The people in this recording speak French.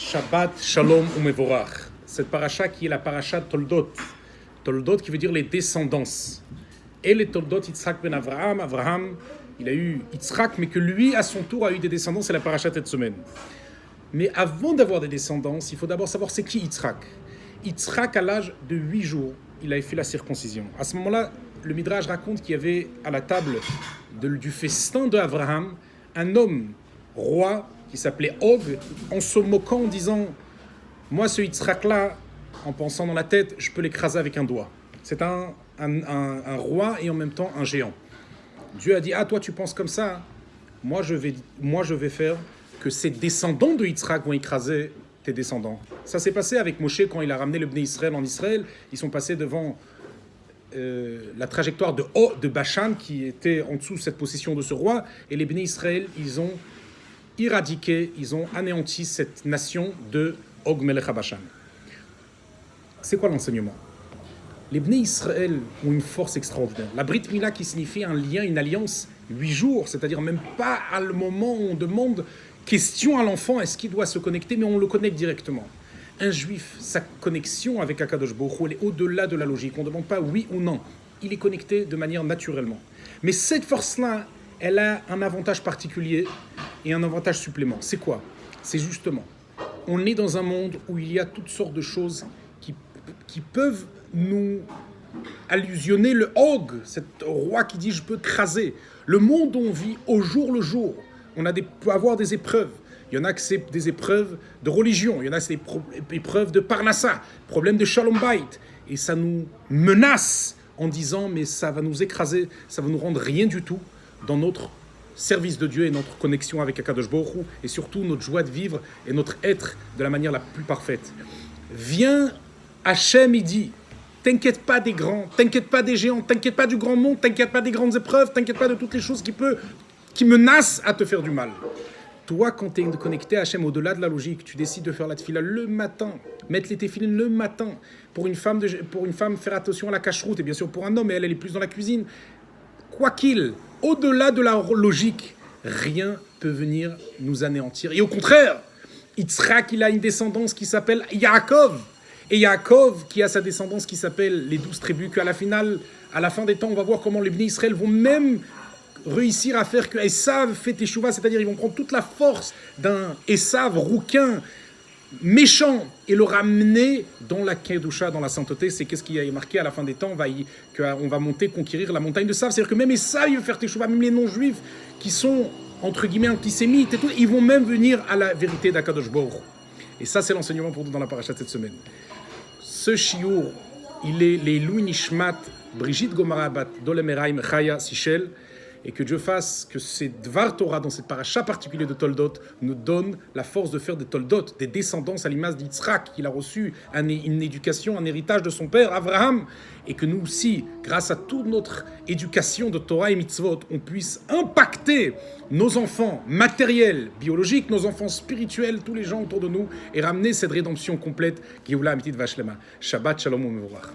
Shabbat Shalom Umevorach. Cette paracha qui est la paracha Toldot. Toldot qui veut dire les descendances. Et les Toldot Yitzhak ben Avraham. Avraham, il a eu Yitzhak, mais que lui, à son tour, a eu des descendants. C'est la paracha cette semaine. Mais avant d'avoir des descendances, il faut d'abord savoir c'est qui Yitzhak. Yitzhak, à l'âge de 8 jours, il avait fait la circoncision. À ce moment-là, le Midrash raconte qu'il y avait à la table du festin d'Avraham un homme roi qui s'appelait Og, en se moquant, en disant « Moi, ce Yitzhak-là, en pensant dans la tête, je peux l'écraser avec un doigt. » C'est un roi et en même temps un géant. Dieu a dit « Ah, toi, tu penses comme ça? Moi, je vais faire que ces descendants de Yitzhak vont écraser tes descendants. » Ça s'est passé avec Moshe quand il a ramené le Bnei Israël en Israël. Ils sont passés devant la trajectoire de Bashan qui était en dessous de cette possession de ce roi. Et les Bnei Israël, ils ont éradiqué, ils ont anéanti cette nation de Og Melech HaBashan. C'est quoi l'enseignement? Les Bnei Israël ont une force extraordinaire. La Brit Mila qui signifie un lien, une alliance, 8 jours, c'est-à-dire même pas à le moment où on demande question à l'enfant, est-ce qu'il doit se connecter, mais on le connecte directement. Un juif, sa connexion avec Akadosh Baruch Hu, elle est au-delà de la logique. On ne demande pas oui ou non. Il est connecté de manière naturellement. Mais cette force-là, elle a un avantage particulier et un avantage supplément. C'est quoi? C'est justement, on est dans un monde où il y a toutes sortes de choses qui peuvent nous allusionner le Og, cet roi qui dit « je peux craser ». Le monde où on vit au jour le jour, on peut avoir des épreuves. Il y en a que c'est des épreuves de religion, il y en a c'est des épreuves de parnassa, problèmes de shalom bayit. Et ça nous menace en disant « mais ça va nous écraser, ça va nous rendre rien du tout dans notre service de Dieu et notre connexion avec Akadosh Baruch Hu et surtout notre joie de vivre et notre être de la manière la plus parfaite. » Viens, Hachem, il dit « t'inquiète pas des grands, t'inquiète pas des géants, t'inquiète pas du grand monde, t'inquiète pas des grandes épreuves, t'inquiète pas de toutes les choses qui menacent à te faire du mal. » Toi, quand tu es connecté à Hachem au-delà de la logique, tu décides de faire la tefila le matin, mettre les téfilines le matin. Pour une femme, faire attention à la cacheroute, et bien sûr pour un homme, elle est plus dans la cuisine. Quoi qu'il, au-delà de la logique, rien peut venir nous anéantir. Et au contraire, Yitzhak, il a une descendance qui s'appelle Yaakov. Et Yaakov, qui a sa descendance qui s'appelle les 12 tribus, qu'à la fin des temps, on va voir comment les Bnei Israël vont même réussir à faire que Esav fait teshuva, c'est-à-dire ils vont prendre toute la force d'un Esav rouquin, méchant, et le ramener dans la Kedusha, dans la sainteté. C'est qu'est-ce qui est marqué à la fin des temps, qu'on va monter, conquérir la montagne de Sav. C'est-à-dire que même Esav, il veut faire teshuva, même les non-juifs qui sont, entre guillemets, antisémites et tout, ils vont même venir à la vérité d'Akadosh Baruch Hu. Et ça, c'est l'enseignement pour nous dans la paracha de cette semaine. Ce shiur, il est les Louis Nishmat, Brigitte Gomarabat, Dolemeraim, Chaya, Sichel, et que Dieu fasse que ces Dvar Torah dans cette paracha particulière de Toldot nous donne la force de faire des Toldot, des descendances à l'image d'Yitzhak, qu'il a reçu une éducation, un héritage de son père, Avraham, et que nous aussi, grâce à toute notre éducation de Torah et Mitzvot, on puisse impacter nos enfants matériels, biologiques, nos enfants spirituels, tous les gens autour de nous, et ramener cette rédemption complète, Geoula Amitit Vashlema. Shabbat Shalom Umevorach.